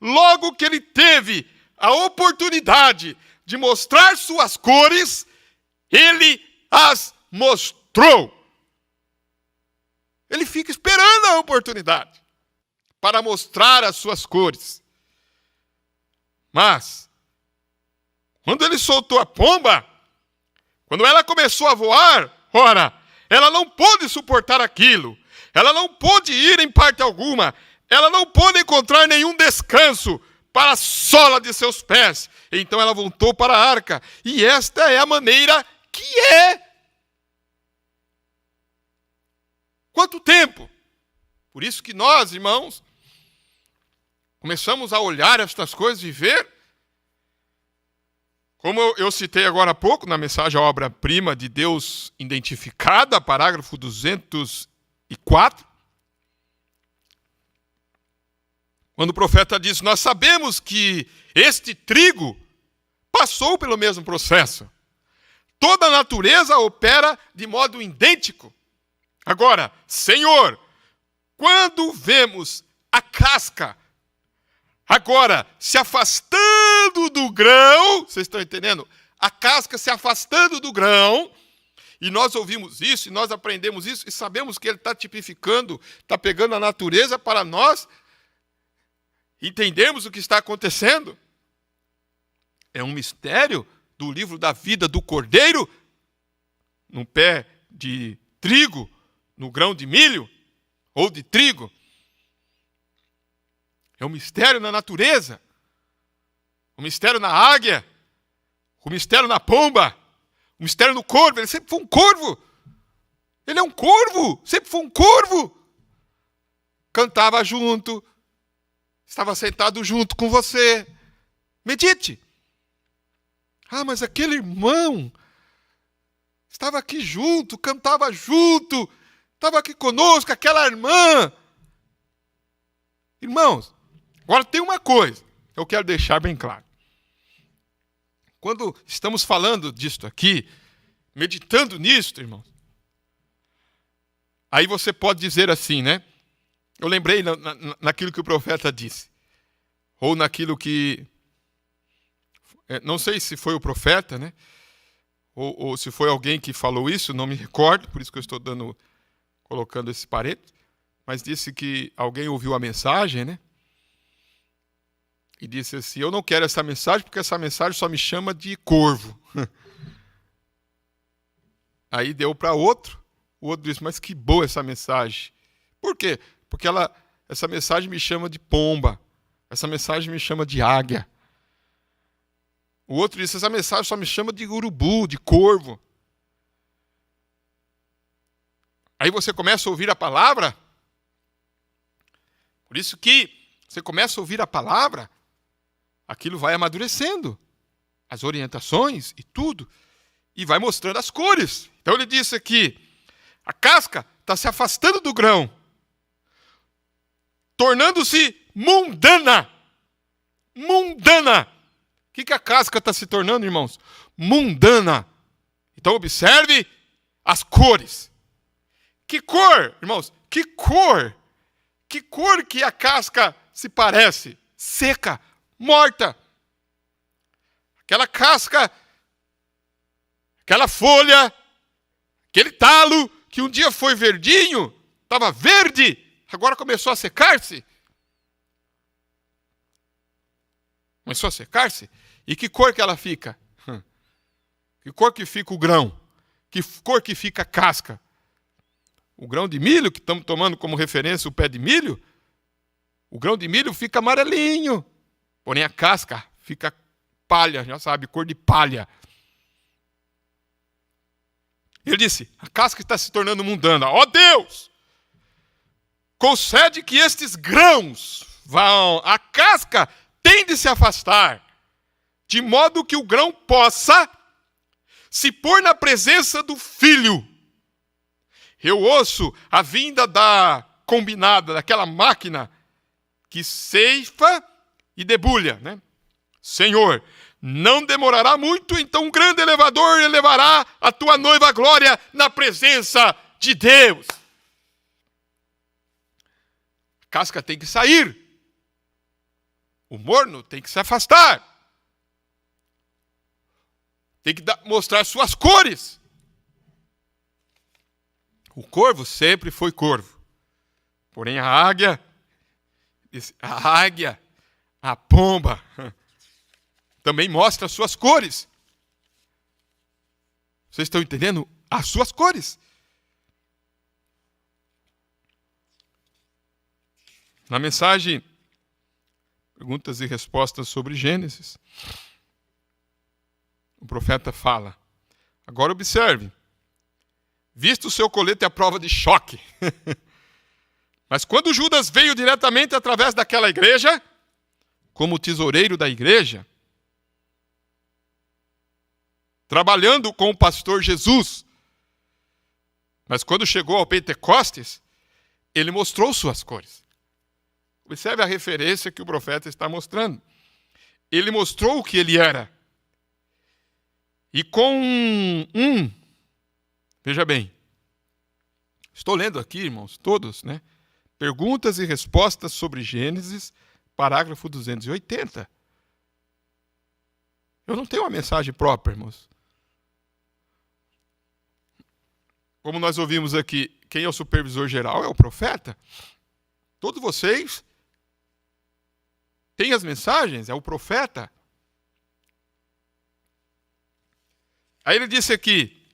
Logo que ele teve a oportunidade de mostrar suas cores, ele as mostrou. Ele fica esperando a oportunidade para mostrar as suas cores. Mas, quando ele soltou a pomba, quando ela começou a voar, ora, ela não pôde suportar aquilo. Ela não pôde ir em parte alguma. Ela não pôde encontrar nenhum descanso para a sola de seus pés. Então ela voltou para a arca. E esta é a maneira que é. Quanto tempo? Por isso que nós, irmãos, começamos a olhar estas coisas e ver, como eu citei agora há pouco, na mensagem A Obra-Prima de Deus Identificada, parágrafo 204, quando o profeta diz, nós sabemos que este trigo passou pelo mesmo processo. Toda a natureza opera de modo idêntico. Agora, Senhor, quando vemos a casca agora se afastando do grão, vocês estão entendendo? A casca se afastando do grão, e nós ouvimos isso, e nós aprendemos isso, e sabemos que ele está tipificando, está pegando a natureza para nós entendermos o que está acontecendo. É um mistério do livro da vida do cordeiro, no pé de trigo, no grão de milho, ou de trigo. É um mistério na natureza, um mistério na águia, um mistério na pomba, um mistério no corvo. Ele sempre foi um corvo. Ele é um corvo, sempre foi um corvo. Cantava junto, estava sentado junto com você. Medite. Ah, mas aquele irmão estava aqui junto, cantava junto, estava aqui conosco, aquela irmã. Irmãos, agora tem uma coisa que eu quero deixar bem claro. Quando estamos falando disto aqui, meditando nisto, irmãos, aí você pode dizer assim, né? Eu lembrei naquilo que o profeta disse, ou naquilo que, não sei se foi o profeta, né? Ou se foi alguém que falou isso, não me recordo, por isso que eu estou colocando esse parênteses, mas disse que alguém ouviu a mensagem, né? E disse assim, eu não quero essa mensagem porque essa mensagem só me chama de corvo. Aí deu para outro, o outro disse, mas que boa essa mensagem. Por quê? Porque essa mensagem me chama de pomba, essa mensagem me chama de águia. O outro disse, essa mensagem só me chama de urubu, de corvo. Aí você começa a ouvir a palavra. Por isso que você começa a ouvir a palavra, aquilo vai amadurecendo, as orientações e tudo, e vai mostrando as cores. Então ele disse aqui, a casca está se afastando do grão, tornando-se mundana. Mundana. O que a casca está se tornando, irmãos? Mundana. Então observe as cores. Que cor, irmãos? Que cor? Que cor que a casca se parece? Seca, morta. Aquela casca, aquela folha, aquele talo que um dia foi verdinho, estava verde, agora começou a secar-se. Começou a secar-se. E que cor que ela fica? Que cor que fica o grão? Que cor que fica a casca? O grão de milho, que estamos tomando como referência o pé de milho, o grão de milho fica amarelinho, porém a casca fica palha, já sabe, cor de palha. Ele disse, a casca está se tornando mundana. Ó Deus, concede que estes grãos vão, a casca tem de se afastar, de modo que o grão possa se pôr na presença do filho. Eu ouço a vinda da combinada, daquela máquina que ceifa e debulha, né? Senhor, não demorará muito, então um grande elevador elevará a tua noiva glória na presença de Deus. A casca tem que sair. O morno tem que se afastar. tem que mostrar suas cores. O corvo sempre foi corvo. Porém, a águia, a pomba, também mostra suas cores. Vocês estão entendendo? As suas cores. Na mensagem, perguntas e respostas sobre Gênesis, o profeta fala: agora observe, visto o seu colete à prova de choque. Mas quando Judas veio diretamente através daquela igreja, como tesoureiro da igreja, trabalhando com o pastor Jesus, mas quando chegou ao Pentecostes, ele mostrou suas cores. Observe a referência que o profeta está mostrando. Ele mostrou o que ele era. E veja bem, estou lendo aqui, irmãos, todos, né? Perguntas e respostas sobre Gênesis, parágrafo 280. Eu não tenho uma mensagem própria, irmãos. Como nós ouvimos aqui, quem é o supervisor geral é o profeta. Todos vocês têm as mensagens, é o profeta. Aí ele disse aqui,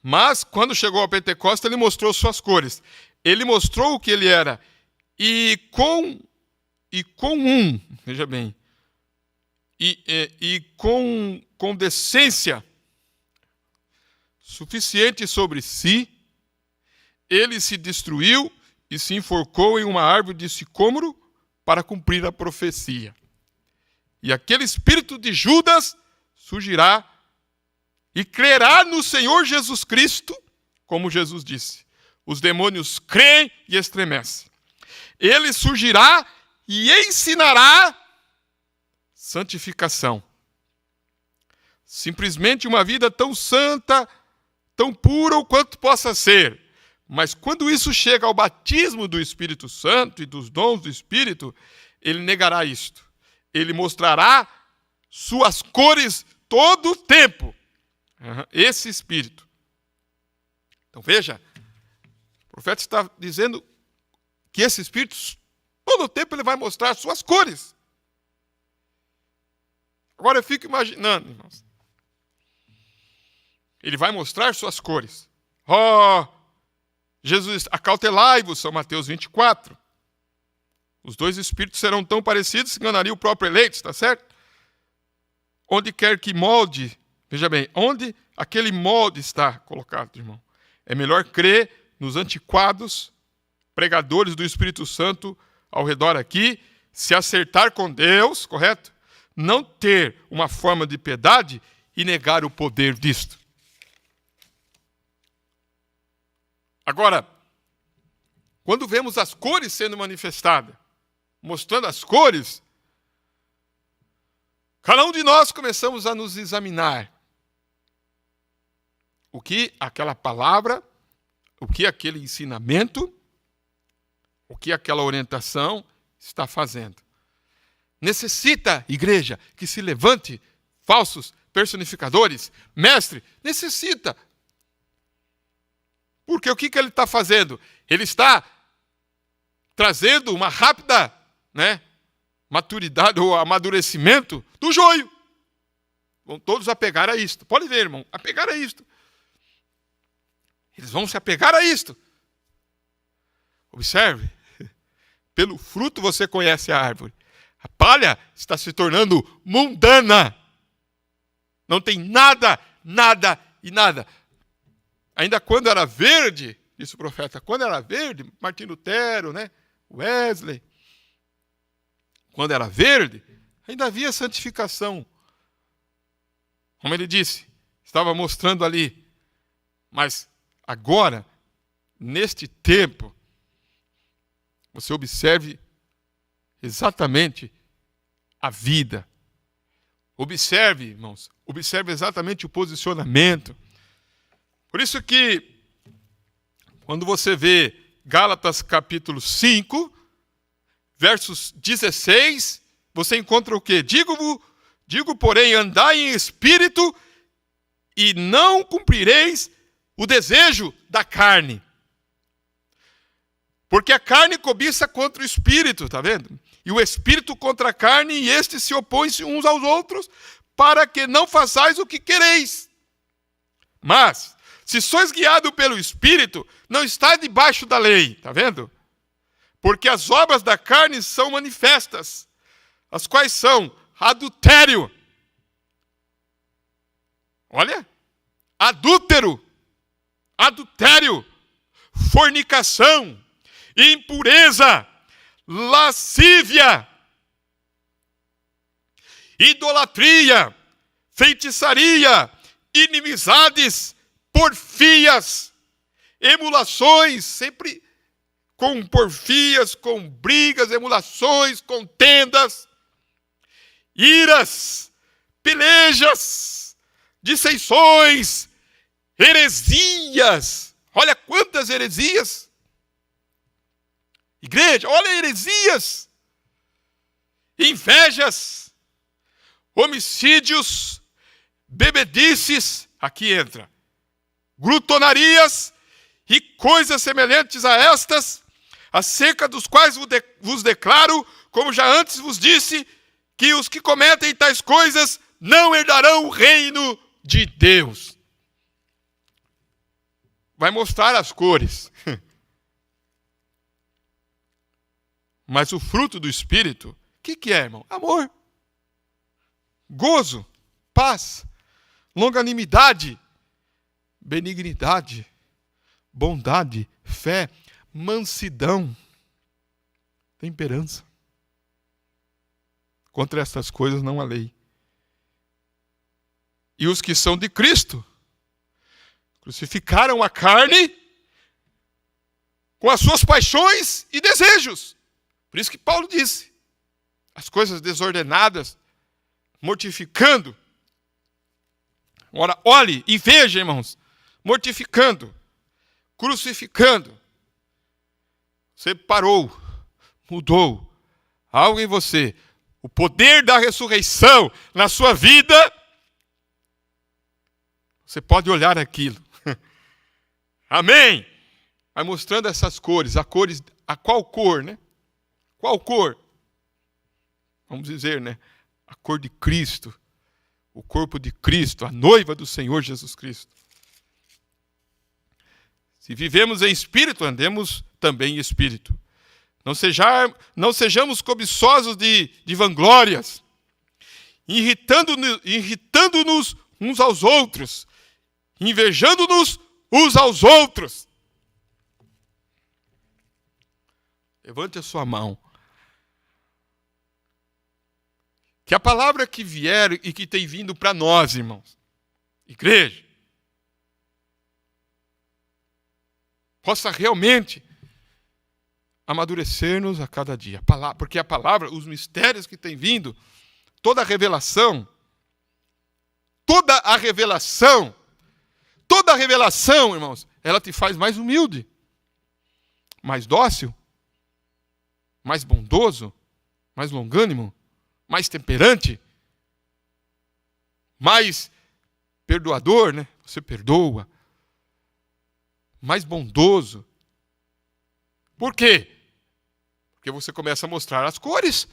mas quando chegou ao Pentecostes, ele mostrou suas cores. Ele mostrou o que ele era. E com veja bem, com decência suficiente sobre si, ele se destruiu e se enforcou em uma árvore de sicômoro para cumprir a profecia. E aquele espírito de Judas surgirá e crerá no Senhor Jesus Cristo, como Jesus disse. Os demônios creem e estremecem. Ele surgirá e ensinará santificação. Simplesmente uma vida tão santa, tão pura o quanto possa ser. Mas quando isso chega ao batismo do Espírito Santo e dos dons do Espírito, ele negará isto. Ele mostrará suas cores todo o tempo. Esse Espírito. Então veja, o profeta está dizendo que esse Espírito, todo o tempo ele vai mostrar suas cores. Agora eu fico imaginando, irmãos. Ele vai mostrar suas cores. Jesus, acautelai-vos, São Mateus 24. Os dois espíritos serão tão parecidos que enganaria o próprio eleito, está certo? Onde quer que molde, veja bem, onde aquele molde está colocado, irmão? É melhor crer nos antiquados pregadores do Espírito Santo ao redor aqui, se acertar com Deus, correto? Não ter uma forma de piedade e negar o poder disto. Agora, quando vemos as cores sendo manifestadas, mostrando as cores, cada um de nós começamos a nos examinar. O que aquela palavra, o que aquele ensinamento, o que aquela orientação está fazendo. Necessita, igreja, que se levante falsos personificadores? Mestre, necessita. Porque o que ele está fazendo? Ele está trazendo uma rápida, maturidade ou amadurecimento do joio. Vão todos apegar a isto. Pode ver, irmão, apegar a isto. Eles vão se apegar a isto. Observe, pelo fruto você conhece a árvore. A palha está se tornando mundana. Não tem nada e nada. Ainda quando era verde, disse o profeta, quando era verde, Martim Lutero, Wesley, quando era verde, ainda havia santificação. Como ele disse, estava mostrando ali. Mas agora, neste tempo, você observe exatamente a vida. Observe, irmãos, observe exatamente o posicionamento. Por isso que, quando você vê Gálatas capítulo 5, versos 16, você encontra o quê? Digo, porém, andai em espírito e não cumprireis o desejo da carne. Porque a carne cobiça contra o espírito, está vendo? E o espírito contra a carne, e estes se opõem-se uns aos outros, para que não façais o que quereis. Mas, se sois guiados pelo espírito, não estáis debaixo da lei, está vendo? Porque as obras da carne são manifestas, as quais são adultério. Olha, adúltero, adultério, fornicação, impureza, lascívia, idolatria, feitiçaria, inimizades, porfias, emulações, sempre com porfias, com brigas, emulações, contendas, iras, pelejas, dissensões, heresias. Olha quantas heresias. Igreja, olha heresias, invejas, homicídios, bebedices, aqui entra, glutonarias e coisas semelhantes a estas, acerca dos quais vos declaro, como já antes vos disse, que os que cometem tais coisas não herdarão o reino de Deus. Vai mostrar as cores. Mas o fruto do Espírito, o que é, irmão? Amor, gozo, paz, longanimidade, benignidade, bondade, fé, mansidão, temperança. Contra estas coisas não há lei. E os que são de Cristo crucificaram a carne com as suas paixões e desejos. Por isso que Paulo disse, as coisas desordenadas, mortificando. Ora, olhe e veja, irmãos, mortificando, crucificando. Você parou, mudou algo em você. O poder da ressurreição na sua vida, você pode olhar aquilo. Amém? Vai mostrando essas cores, a qual cor, né? Qual cor? Vamos dizer, né? A cor de Cristo, o corpo de Cristo, a noiva do Senhor Jesus Cristo. Se vivemos em espírito, andemos também em espírito. Não sejamos cobiçosos de vanglórias, irritando-nos uns aos outros, invejando-nos uns aos outros. Levante a sua mão. Que a palavra que vier e que tem vindo para nós, irmãos, igreja, possa realmente amadurecer-nos a cada dia. Porque a palavra, os mistérios que tem vindo, toda a revelação, irmãos, ela te faz mais humilde, mais dócil, mais bondoso, mais longânimo, mais temperante, mais perdoador, né? Você perdoa, mais bondoso. Por quê? Porque você começa a mostrar as cores,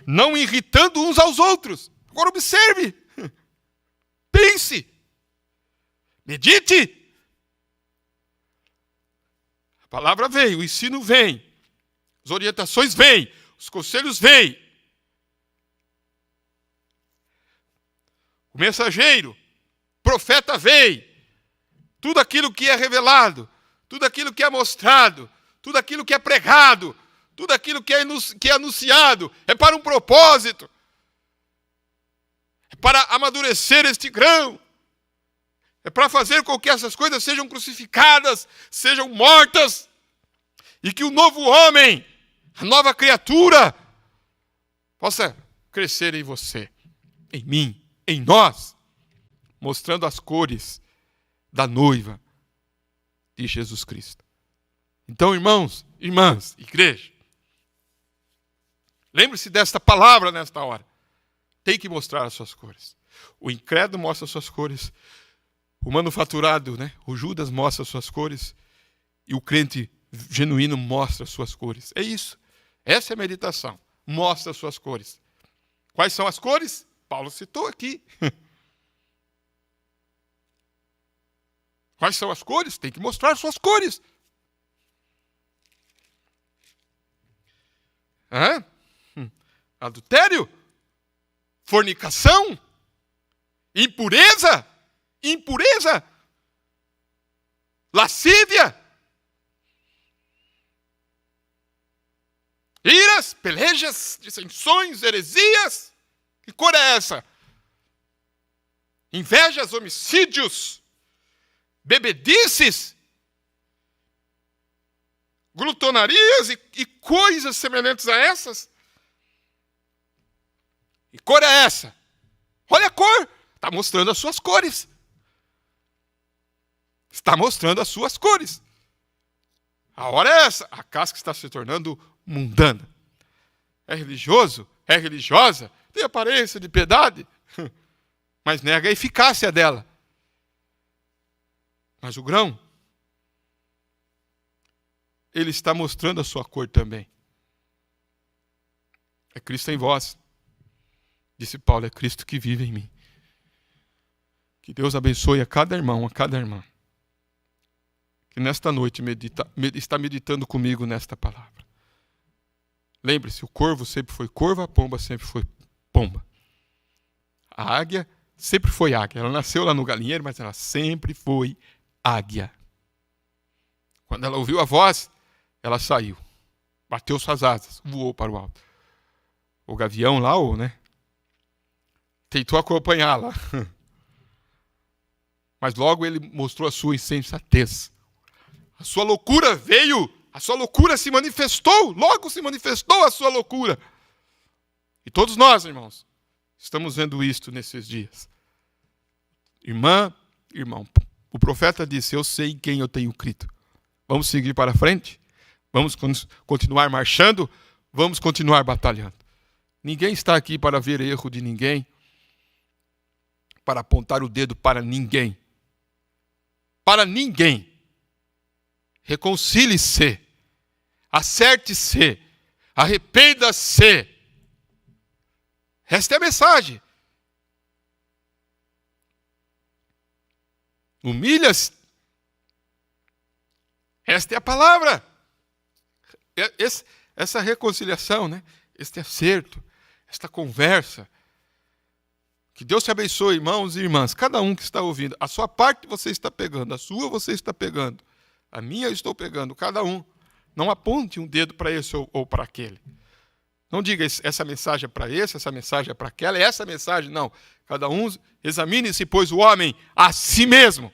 não irritando uns aos outros. Agora observe, pense, medite. A palavra vem, o ensino vem, as orientações vêm, os conselhos vêm. O mensageiro, profeta vem. Tudo aquilo que é revelado, tudo aquilo que é mostrado, tudo aquilo que é pregado, tudo aquilo que é anunciado, é para um propósito. É para amadurecer este grão. É para fazer com que essas coisas sejam crucificadas, sejam mortas, e que o novo homem, a nova criatura, possa crescer em você, em mim, em nós, mostrando as cores da noiva de Jesus Cristo. Então, irmãos, irmãs, igreja, lembre-se desta palavra nesta hora. tem que mostrar as suas cores. O incrédulo mostra as suas cores. O manufaturado, né? O Judas mostra as suas cores. E o crente genuíno mostra as suas cores. É isso. Essa é a meditação. Mostra as suas cores. Quais são as cores? Paulo citou aqui. Quais são as cores? Tem que mostrar as suas cores. Adultério? Fornicação? Impureza? Lascívia? Iras, pelejas, dissensões, heresias? Que cor é essa? Invejas, homicídios, bebedices, glutonarias e coisas semelhantes a essas? Que cor é essa? Olha a cor, está mostrando as suas cores. Está mostrando as suas cores. A hora é essa, a casca está se tornando mundana. É religioso, é religiosa, tem aparência de piedade, mas nega a eficácia dela. Mas o grão, ele está mostrando a sua cor também. É Cristo em vós. Disse Paulo, é Cristo que vive em mim. Que Deus abençoe a cada irmão, a cada irmã. Que nesta noite está meditando comigo nesta palavra. Lembre-se, o corvo sempre foi corvo, a pomba sempre foi pomba. A águia sempre foi águia. Ela nasceu lá no galinheiro, mas ela sempre foi águia. Quando ela ouviu a voz, ela saiu. Bateu suas asas, voou para o alto. O gavião lá, tentou acompanhá-la. Mas logo ele mostrou a sua insensatez. A sua loucura veio, a sua loucura se manifestou, logo se manifestou a sua loucura. E todos nós, irmãos, estamos vendo isto nesses dias. Irmã, irmão, o profeta disse, eu sei em quem eu tenho crido. Vamos seguir para frente? Vamos continuar marchando? Vamos continuar batalhando. Ninguém está aqui para ver erro de ninguém, para apontar o dedo para ninguém. Para ninguém. Reconcilie-se, acerte-se, arrependa-se. Esta é a mensagem. Humilha-se. Esta é a palavra. Essa reconciliação, este acerto, esta conversa. Que Deus te abençoe, irmãos e irmãs. Cada um que está ouvindo. A sua parte você está pegando, a sua você está pegando. A minha eu estou pegando, cada um. Não aponte um dedo para esse ou para aquele. Não diga essa mensagem é para esse, essa mensagem é para aquela, essa mensagem não. Cada um examine-se, pois, o homem a si mesmo.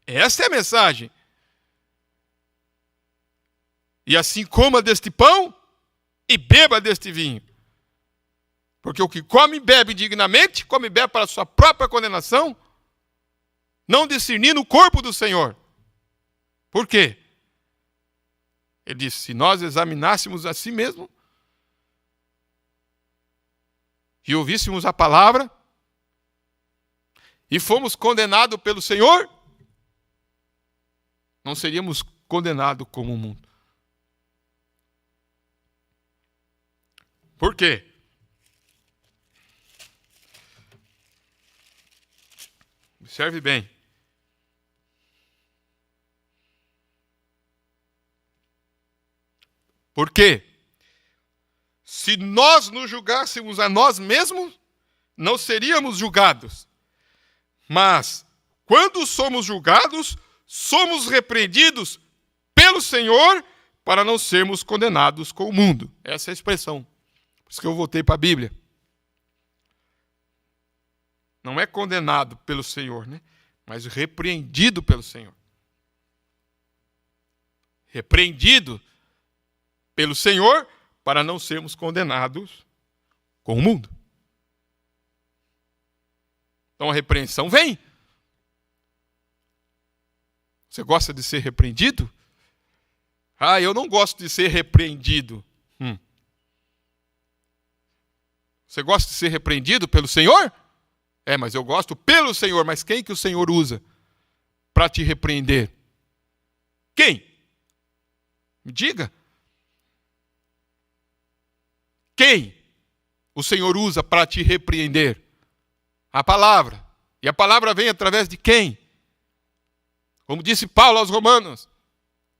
Essa é a mensagem. E assim coma deste pão e beba deste vinho. Porque o que come e bebe indignamente, come e bebe para a sua própria condenação, não discernindo o corpo do Senhor. Por quê? Ele disse, se nós examinássemos a si mesmo e ouvíssemos a palavra e fomos condenados pelo Senhor, não seríamos condenados como o mundo. Por quê? Observe bem. Por quê? Se nós nos julgássemos a nós mesmos, não seríamos julgados. Mas, quando somos julgados, somos repreendidos pelo Senhor para não sermos condenados com o mundo. Essa é a expressão. Por isso que eu voltei para a Bíblia. Não é condenado pelo Senhor, mas repreendido pelo Senhor. Repreendido pelo Senhor para não sermos condenados com o mundo. Então a repreensão vem. Você gosta de ser repreendido? Eu não gosto de ser repreendido. Você gosta de ser repreendido pelo Senhor? Mas eu gosto pelo Senhor. Mas quem que o Senhor usa para te repreender? Quem? Me diga. Quem o Senhor usa para te repreender? A palavra. E a palavra vem através de quem? Como disse Paulo aos Romanos: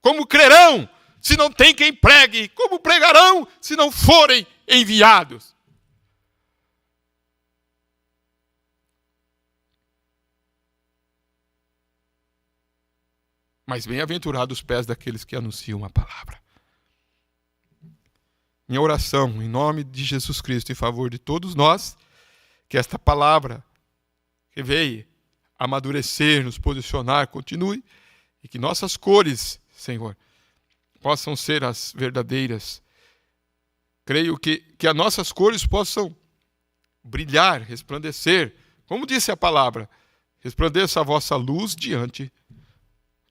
como crerão se não tem quem pregue? Como pregarão se não forem enviados? Mas bem-aventurados os pés daqueles que anunciam a palavra. Minha oração, em nome de Jesus Cristo, em favor de todos nós, que esta palavra que veio amadurecer, nos posicionar, continue, e que nossas cores, Senhor, possam ser as verdadeiras. Creio que as nossas cores possam brilhar, resplandecer. Como disse a palavra, resplandeça a vossa luz diante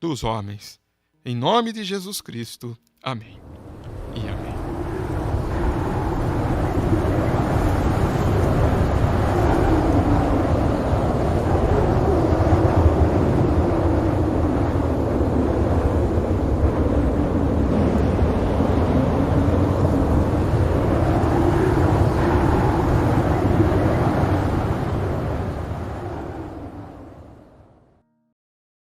dos homens. Em nome de Jesus Cristo. Amém.